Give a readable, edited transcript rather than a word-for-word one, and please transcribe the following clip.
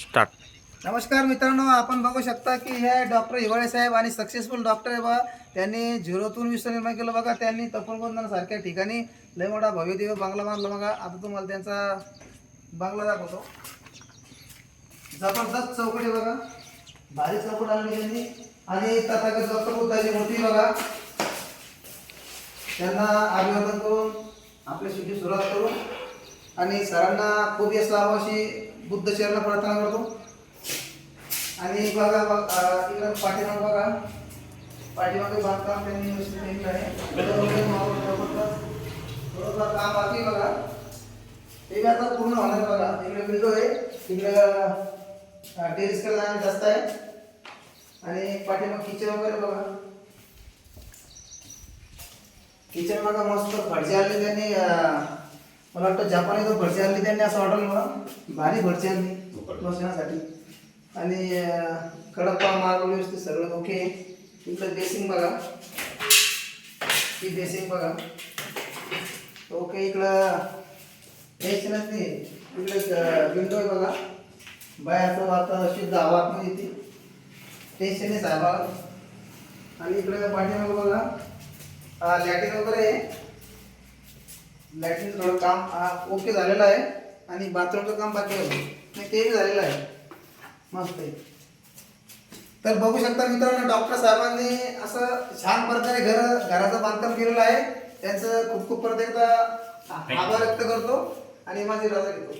Start. नमस्कार मित्रांनो, आपण बघू शकता की हे डॉक्टर हिवाळे साहेब आणि सक्सेसफुल डॉक्टर आहे बघा. त्यांनी झिरोतून विश्व निर्माण केलं बघा. त्यांनी तपोवन सारख्या ठिकाणी लय मोठा भव्यदिव्य बंगला बांधला बघा. आता तुम्हाला त्यांचा बंगला दाखवतो. जबरदस्त चौकट आहे बघा, भारी चौकट आणली त्यांनी. आणि तथागत डॉक्टर बुद्धाची मूर्ती बघा. त्यांना अभिवादन करून आपली सुट्टी सुरुवात करू आणि सरांना खूप यश लाभो अशी बुद्ध चरण प्रार्थना करतो. आणि बघा इकडं पाठीमाग बघा, पाठीमागे बांधकाम त्यांनी व्यवस्थित केलेलं आहे. थोडंफार काम बाकी बघा, ते बी आता पूर्ण होणार बघा. इकडे विंडो आहे, इकडं टेरेस कडे जाण्यात जास्त आहे. आणि पाठीमाग किचन वगैरे बघा. किचन बघा मस्त भटजी आणली त्यांनी. मला वाटतं जपानी तो भटजी आणली त्यांनी असं वाटलं मला. भारी भटजी आणली बसण्यासाठी. आणि कडक मार्बल व्यवस्थित सगळं ओके. इकडं बेसिंग बघा, ही बेसिंग बघा ओके. इकडं टेन्शनच नाही. इकडे विंडो आहे बघा, बाहेरचं वातावरण शुद्ध हवा आतमध्ये येते, टेन्शन नाही साहेबा. आणि इकडे पाठीमागे बघा लॅट्रिन वगैरे आहे. लॅट्रिनचं थोडं काम ओके झालेलं आहे. आणि बाथरूमचं काम बाकी आहे नाही, तेही झालेलं आहे मस्त आहे. तर बघू शकता मित्रांनो, डॉक्टर साहेबांनी असं छान प्रकारे घराचं बांधकाम केलेलं आहे. त्यांचं खूप खूप परत एकदा आभार व्यक्त करतो आणि माझी रजा घेतो.